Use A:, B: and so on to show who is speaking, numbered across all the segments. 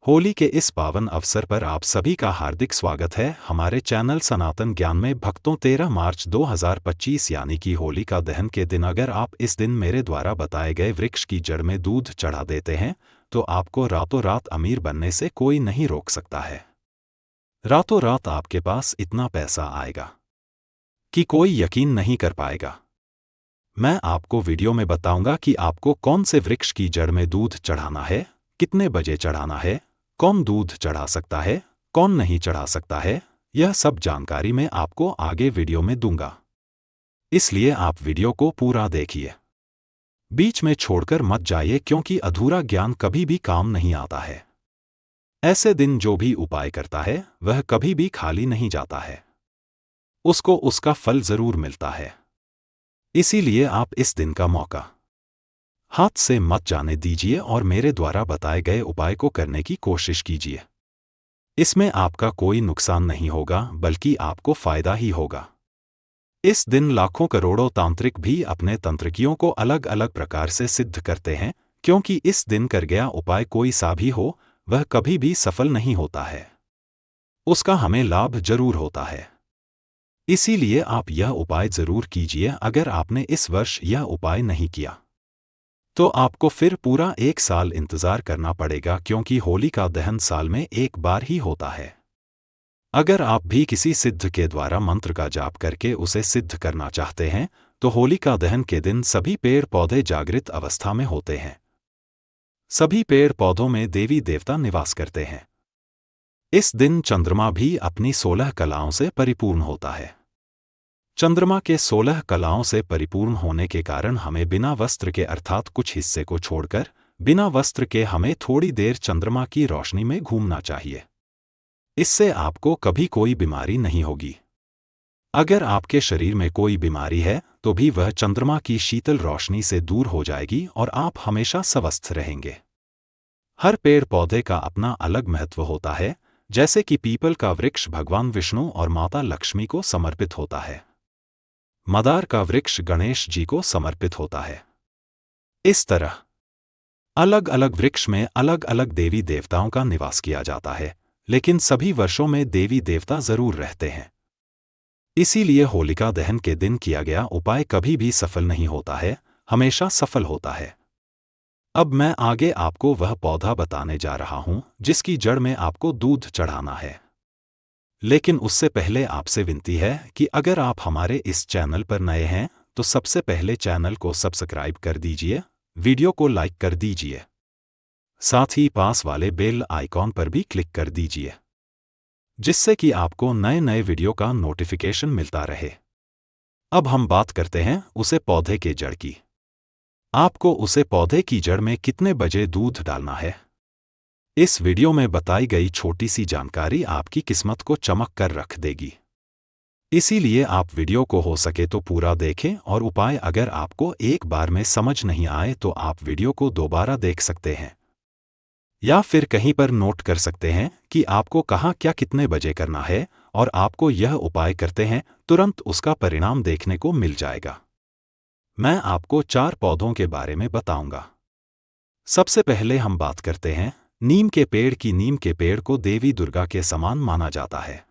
A: होली के इस पावन अवसर पर आप सभी का हार्दिक स्वागत है हमारे चैनल सनातन ज्ञान में। भक्तों 13 मार्च 2025 यानी कि होली का दहन के दिन अगर आप इस दिन मेरे द्वारा बताए गए वृक्ष की जड़ में दूध चढ़ा देते हैं तो आपको रातों रात अमीर बनने से कोई नहीं रोक सकता है। रातों रात आपके पास इतना पैसा आएगा कि कोई यकीन नहीं कर पाएगा। मैं आपको वीडियो में बताऊंगा कि आपको कौन से वृक्ष की जड़ में दूध चढ़ाना है, कितने बजे चढ़ाना है, कौन दूध चढ़ा सकता है, कौन नहीं चढ़ा सकता है। यह सब जानकारी मैं आपको आगे वीडियो में दूंगा, इसलिए आप वीडियो को पूरा देखिए, बीच में छोड़कर मत जाइए, क्योंकि अधूरा ज्ञान कभी भी काम नहीं आता है। ऐसे दिन जो भी उपाय करता है वह कभी भी खाली नहीं जाता है, उसको उसका फल जरूर मिलता है। इसीलिए आप इस दिन का मौका हाथ से मत जाने दीजिए और मेरे द्वारा बताए गए उपाय को करने की कोशिश कीजिए। इसमें आपका कोई नुकसान नहीं होगा बल्कि आपको फायदा ही होगा। इस दिन लाखों करोड़ों तांत्रिक भी अपने तंत्रिकियों को अलग अलग प्रकार से सिद्ध करते हैं, क्योंकि इस दिन कर गया उपाय कोई सा भी हो वह कभी भी सफल नहीं होता है, उसका हमें लाभ जरूर होता है। इसीलिए आप यह उपाय जरूर कीजिए। अगर आपने इस वर्ष यह उपाय नहीं किया तो आपको फिर पूरा 1 साल इंतजार करना पड़ेगा, क्योंकि होली का दहन साल में एक बार ही होता है। अगर आप भी किसी सिद्ध के द्वारा मंत्र का जाप करके उसे सिद्ध करना चाहते हैं तो होली का दहन के दिन सभी पेड़ पौधे जागृत अवस्था में होते हैं। सभी पेड़ पौधों में देवी देवता निवास करते हैं। इस दिन चंद्रमा भी अपनी 16 कलाओं से परिपूर्ण होता है। चंद्रमा के 16 कलाओं से परिपूर्ण होने के कारण हमें बिना वस्त्र के अर्थात कुछ हिस्से को छोड़कर बिना वस्त्र के हमें थोड़ी देर चंद्रमा की रोशनी में घूमना चाहिए। इससे आपको कभी कोई बीमारी नहीं होगी। अगर आपके शरीर में कोई बीमारी है तो भी वह चंद्रमा की शीतल रोशनी से दूर हो जाएगी और आप हमेशा स्वस्थ रहेंगे। हर पेड़ पौधे का अपना अलग महत्व होता है, जैसे कि पीपल का वृक्ष भगवान विष्णु और माता लक्ष्मी को समर्पित होता है। मदार का वृक्ष गणेश जी को समर्पित होता है। इस तरह अलग अलग वृक्ष में अलग अलग देवी देवताओं का निवास किया जाता है, लेकिन सभी वर्षों में देवी देवता जरूर रहते हैं। इसीलिए होलिका दहन के दिन किया गया उपाय कभी भी सफल नहीं होता है, हमेशा सफल होता है। अब मैं आगे आपको वह पौधा बताने जा रहा हूं जिसकी जड़ में आपको दूध चढ़ाना है। लेकिन उससे पहले आपसे विनती है कि अगर आप हमारे इस चैनल पर नए हैं तो सबसे पहले चैनल को सब्सक्राइब कर दीजिए, वीडियो को लाइक कर दीजिए, साथ ही पास वाले बेल आइकॉन पर भी क्लिक कर दीजिए, जिससे कि आपको नए नए वीडियो का नोटिफिकेशन मिलता रहे। अब हम बात करते हैं उसे पौधे के जड़ की। आपको उसे पौधे की जड़ में कितने बजे दूध डालना है, इस वीडियो में बताई गई छोटी सी जानकारी आपकी किस्मत को चमक कर रख देगी। इसीलिए आप वीडियो को हो सके तो पूरा देखें, और उपाय अगर आपको एक बार में समझ नहीं आए तो आप वीडियो को दोबारा देख सकते हैं, या फिर कहीं पर नोट कर सकते हैं कि आपको कहाँ क्या कितने बजे करना है, और आपको यह उपाय करते हैं तुरंत उसका परिणाम देखने को मिल जाएगा। मैं आपको 4 पौधों के बारे में बताऊंगा। सबसे पहले हम बात करते हैं नीम के पेड़ की। नीम के पेड़ को देवी दुर्गा के समान माना जाता है।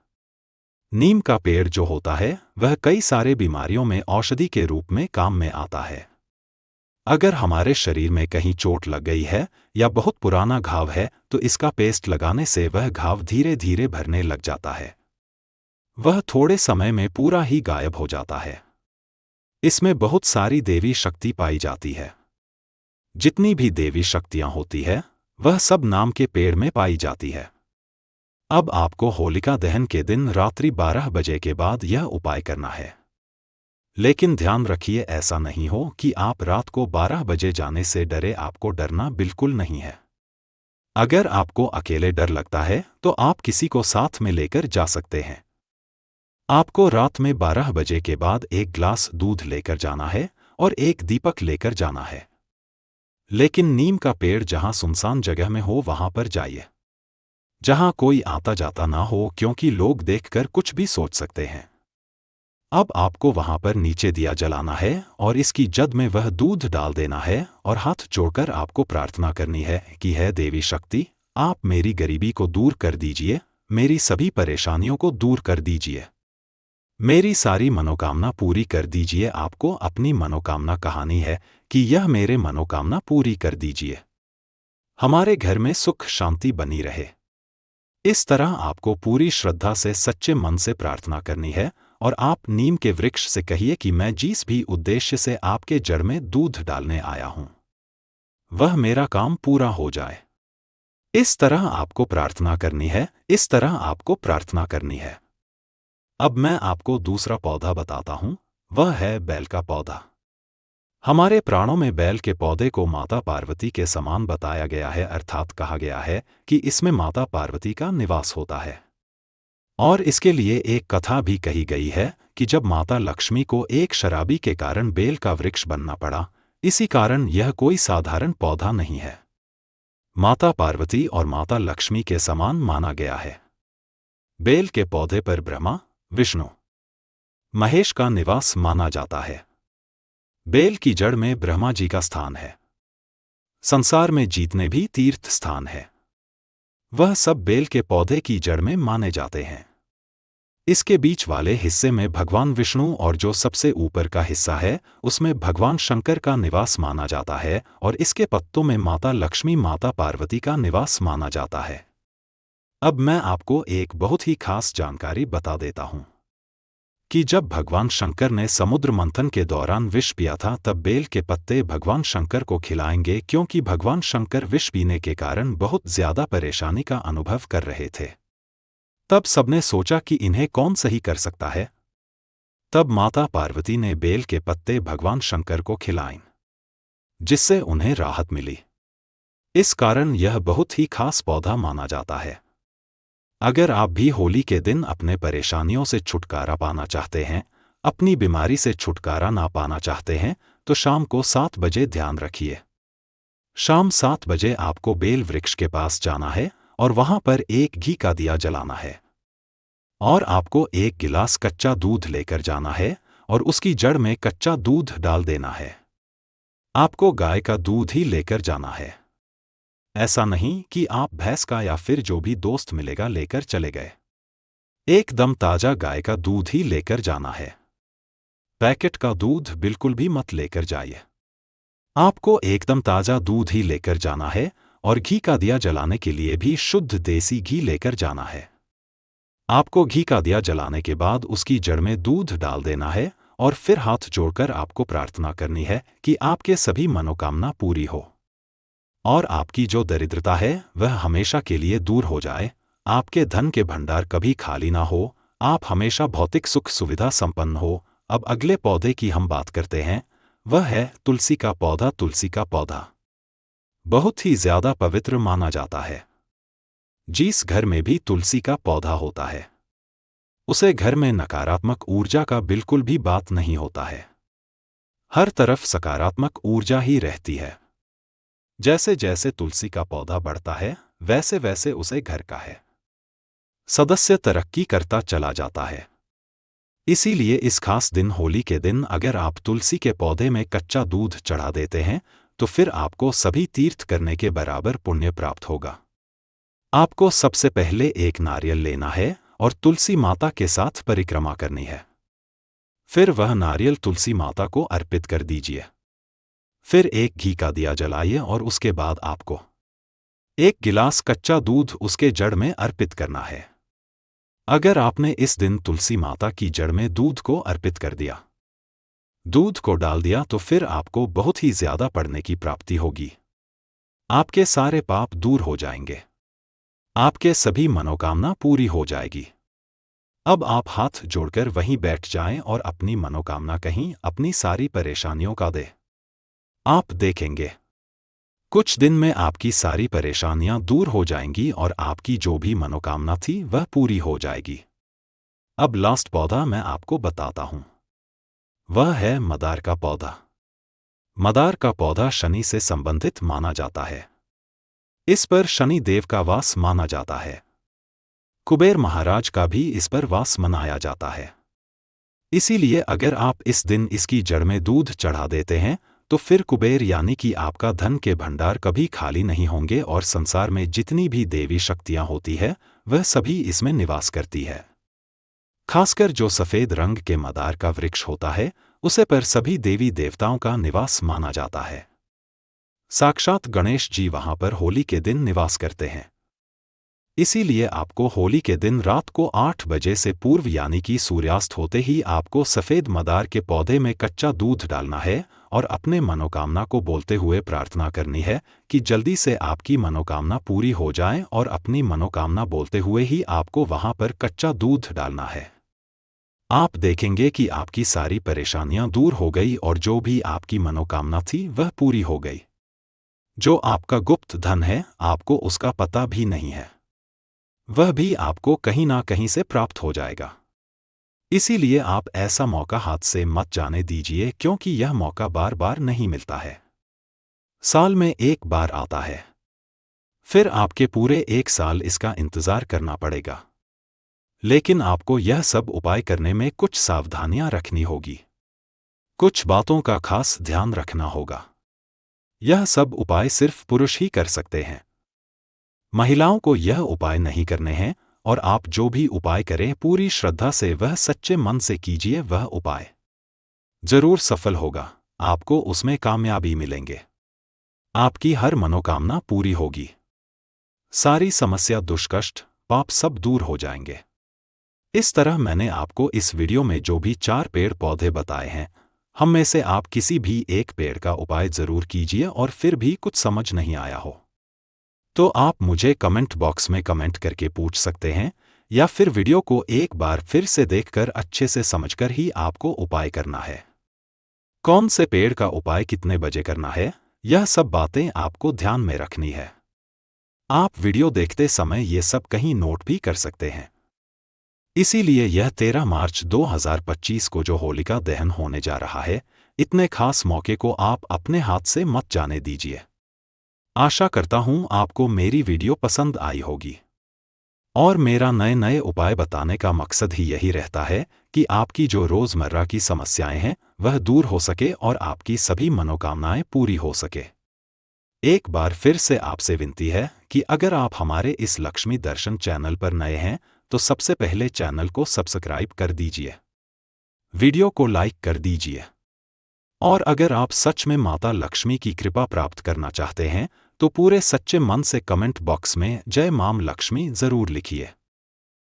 A: नीम का पेड़ जो होता है वह कई सारे बीमारियों में औषधि के रूप में काम में आता है। अगर हमारे शरीर में कहीं चोट लग गई है या बहुत पुराना घाव है तो इसका पेस्ट लगाने से वह घाव धीरे धीरे भरने लग जाता है, वह थोड़े समय में पूरा ही गायब हो जाता है। इसमें बहुत सारी देवी शक्ति पाई जाती है। जितनी भी देवी शक्तियां होती है वह सब नाम के पेड़ में पाई जाती है। अब आपको होलिका दहन के दिन रात्रि 12 बजे के बाद यह उपाय करना है। लेकिन ध्यान रखिए ऐसा नहीं हो कि आप रात को 12 बजे जाने से डरे। आपको डरना बिल्कुल नहीं है। अगर आपको अकेले डर लगता है तो आप किसी को साथ में लेकर जा सकते हैं। आपको रात में 12 बजे के बाद 1 गिलास दूध लेकर जाना है और 1 दीपक लेकर जाना है। लेकिन नीम का पेड़ जहां सुनसान जगह में हो वहां पर जाइए, जहां कोई आता जाता ना हो, क्योंकि लोग देखकर कुछ भी सोच सकते हैं। अब आपको वहां पर नीचे दिया जलाना है और इसकी जद में वह दूध डाल देना है और हाथ जोड़कर आपको प्रार्थना करनी है कि हे देवी शक्ति, आप मेरी गरीबी को दूर कर दीजिए, मेरी सभी परेशानियों को दूर कर दीजिए, मेरी सारी मनोकामना पूरी कर दीजिए। आपको अपनी मनोकामना कहानी है कि यह मेरे मनोकामना पूरी कर दीजिए, हमारे घर में सुख शांति बनी रहे। इस तरह आपको पूरी श्रद्धा से सच्चे मन से प्रार्थना करनी है और आप नीम के वृक्ष से कहिए कि मैं जिस भी उद्देश्य से आपके जड़ में दूध डालने आया हूं वह मेरा काम पूरा हो जाए। इस तरह आपको प्रार्थना करनी है, इस तरह आपको प्रार्थना करनी है। अब मैं आपको दूसरा पौधा बताता हूं, वह है बेल का पौधा। हमारे प्राणों में बेल के पौधे को माता पार्वती के समान बताया गया है, अर्थात कहा गया है कि इसमें माता पार्वती का निवास होता है। और इसके लिए एक कथा भी कही गई है कि जब माता लक्ष्मी को एक शराबी के कारण बेल का वृक्ष बनना पड़ा, इसी कारण यह कोई साधारण पौधा नहीं है। माता पार्वती और माता लक्ष्मी के समान माना गया है। बेल के पौधे पर ब्रह्मा, विष्णु, महेश का निवास माना जाता है। बेल की जड़ में ब्रह्मा जी का स्थान है। संसार में जितने भी तीर्थ स्थान है वह सब बेल के पौधे की जड़ में माने जाते हैं। इसके बीच वाले हिस्से में भगवान विष्णु और जो सबसे ऊपर का हिस्सा है उसमें भगवान शंकर का निवास माना जाता है और इसके पत्तों में माता लक्ष्मी माता पार्वती का निवास माना जाता है। अब मैं आपको एक बहुत ही खास जानकारी बता देता हूं कि जब भगवान शंकर ने समुद्र मंथन के दौरान विष पिया था तब बेल के पत्ते भगवान शंकर को खिलाएंगे, क्योंकि भगवान शंकर विष पीने के कारण बहुत ज्यादा परेशानी का अनुभव कर रहे थे। तब सबने सोचा कि इन्हें कौन सही कर सकता है। तब माता पार्वती ने बेल के पत्ते भगवान शंकर को खिलाए, जिससे उन्हें राहत मिली। इस कारण यह बहुत ही खास पौधा माना जाता है। अगर आप भी होली के दिन अपने परेशानियों से छुटकारा पाना चाहते हैं, अपनी बीमारी से छुटकारा ना पाना चाहते हैं, तो शाम को 7 बजे ध्यान रखिए। शाम 7 बजे आपको बेल वृक्ष के पास जाना है और वहां पर एक घी का दिया जलाना है और आपको 1 गिलास कच्चा दूध लेकर जाना है और उसकी जड़ में कच्चा दूध डाल देना है। आपको गाय का दूध ही लेकर जाना है। ऐसा नहीं कि आप भैंस का या फिर जो भी दोस्त मिलेगा लेकर चले गए। एकदम ताजा गाय का दूध ही लेकर जाना है। पैकेट का दूध बिल्कुल भी मत लेकर जाइए। आपको एकदम ताजा दूध ही लेकर जाना है और घी का दिया जलाने के लिए भी शुद्ध देसी घी लेकर जाना है। आपको घी का दिया जलाने के बाद उसकी जड़ में दूध डाल देना है और फिर हाथ जोड़कर आपको प्रार्थना करनी है कि आपके सभी मनोकामना पूरी हो और आपकी जो दरिद्रता है वह हमेशा के लिए दूर हो जाए। आपके धन के भंडार कभी खाली ना हो, आप हमेशा भौतिक सुख सुविधा संपन्न हो। अब अगले पौधे की हम बात करते हैं, वह है तुलसी का पौधा। तुलसी का पौधा बहुत ही ज्यादा पवित्र माना जाता है। जिस घर में भी तुलसी का पौधा होता है उसे घर में नकारात्मक ऊर्जा का बिल्कुल भी बात नहीं होता है। हर तरफ सकारात्मक ऊर्जा ही रहती है। जैसे जैसे तुलसी का पौधा बढ़ता है वैसे वैसे उसे घर का है सदस्य तरक्की करता चला जाता है। इसीलिए इस खास दिन होली के दिन अगर आप तुलसी के पौधे में कच्चा दूध चढ़ा देते हैं तो फिर आपको सभी तीर्थ करने के बराबर पुण्य प्राप्त होगा। आपको सबसे पहले एक नारियल लेना है और तुलसी माता के साथ परिक्रमा करनी है। फिर वह नारियल तुलसी माता को अर्पित कर दीजिए। फिर एक घी का दिया जलाइए और उसके बाद आपको 1 गिलास कच्चा दूध उसके जड़ में अर्पित करना है। अगर आपने इस दिन तुलसी माता की जड़ में दूध को अर्पित कर दिया, दूध को डाल दिया, तो फिर आपको बहुत ही ज्यादा पुण्य की प्राप्ति होगी। आपके सारे पाप दूर हो जाएंगे, आपके सभी मनोकामना पूरी हो जाएगी। अब आप हाथ जोड़कर वहीं बैठ जाएं और अपनी मनोकामना कहीं, अपनी सारी परेशानियों का दे। आप देखेंगे कुछ दिन में आपकी सारी परेशानियां दूर हो जाएंगी और आपकी जो भी मनोकामना थी वह पूरी हो जाएगी। अब लास्ट पौधा मैं आपको बताता हूं, वह है मदार का पौधा। मदार का पौधा शनि से संबंधित माना जाता है। इस पर शनि देव का वास माना जाता है। कुबेर महाराज का भी इस पर वास मनाया जाता है। इसीलिए अगर आप इस दिन इसकी जड़ में दूध चढ़ा देते हैं तो फिर कुबेर यानी कि आपका धन के भंडार कभी खाली नहीं होंगे और संसार में जितनी भी देवी शक्तियां होती है वह सभी इसमें निवास करती है। खासकर जो सफेद रंग के मदार का वृक्ष होता है उसे पर सभी देवी देवताओं का निवास माना जाता है। साक्षात गणेश जी वहां पर होली के दिन निवास करते हैं। इसीलिए आपको होली के दिन रात को 8 बजे से पूर्व यानी कि सूर्यास्त होते ही आपको सफेद मदार के पौधे में कच्चा दूध डालना है और अपने मनोकामना को बोलते हुए प्रार्थना करनी है कि जल्दी से आपकी मनोकामना पूरी हो जाए और अपनी मनोकामना बोलते हुए ही आपको वहां पर कच्चा दूध डालना है। आप देखेंगे कि आपकी सारी परेशानियां दूर हो गई और जो भी आपकी मनोकामना थी वह पूरी हो गई। जो आपका गुप्त धन है आपको उसका पता भी नहीं है, वह भी आपको कहीं ना कहीं से प्राप्त हो जाएगा। इसीलिए आप ऐसा मौका हाथ से मत जाने दीजिए क्योंकि यह मौका बार बार नहीं मिलता है, साल में एक बार आता है। फिर आपके पूरे 1 साल इसका इंतजार करना पड़ेगा। लेकिन आपको यह सब उपाय करने में कुछ सावधानियां रखनी होगी, कुछ बातों का खास ध्यान रखना होगा। यह सब उपाय सिर्फ पुरुष ही कर सकते हैं, महिलाओं को यह उपाय नहीं करने हैं। और आप जो भी उपाय करें पूरी श्रद्धा से वह सच्चे मन से कीजिए, वह उपाय जरूर सफल होगा, आपको उसमें कामयाबी मिलेंगे, आपकी हर मनोकामना पूरी होगी, सारी समस्या दुष्कष्ट पाप सब दूर हो जाएंगे। इस तरह मैंने आपको इस वीडियो में जो भी 4 पेड़ पौधे बताए हैं, हम में से आप किसी भी एक पेड़ का उपाय जरूर कीजिए और फिर भी कुछ समझ नहीं आया हो तो आप मुझे कमेंट बॉक्स में कमेंट करके पूछ सकते हैं, या फिर वीडियो को एक बार फिर से देखकर अच्छे से समझकर ही आपको उपाय करना है। कौन से पेड़ का उपाय कितने बजे करना है, यह सब बातें आपको ध्यान में रखनी है। आप वीडियो देखते समय ये सब कहीं नोट भी कर सकते हैं। इसीलिए यह 13 मार्च 2025 को जो होलिका दहन होने जा रहा है, इतने खास मौके को आप अपने हाथ से मत जाने दीजिए। आशा करता हूं आपको मेरी वीडियो पसंद आई होगी। और मेरा नए नए उपाय बताने का मकसद ही यही रहता है कि आपकी जो रोजमर्रा की समस्याएं हैं वह दूर हो सके और आपकी सभी मनोकामनाएं पूरी हो सके। एक बार फिर से आपसे विनती है कि अगर आप हमारे इस लक्ष्मी दर्शन चैनल पर नए हैं तो सबसे पहले चैनल को सब्सक्राइब कर दीजिए, वीडियो को लाइक कर दीजिए। और अगर आप सच में माता लक्ष्मी की कृपा प्राप्त करना चाहते हैं तो पूरे सच्चे मन से कमेंट बॉक्स में जय मां लक्ष्मी जरूर लिखिए।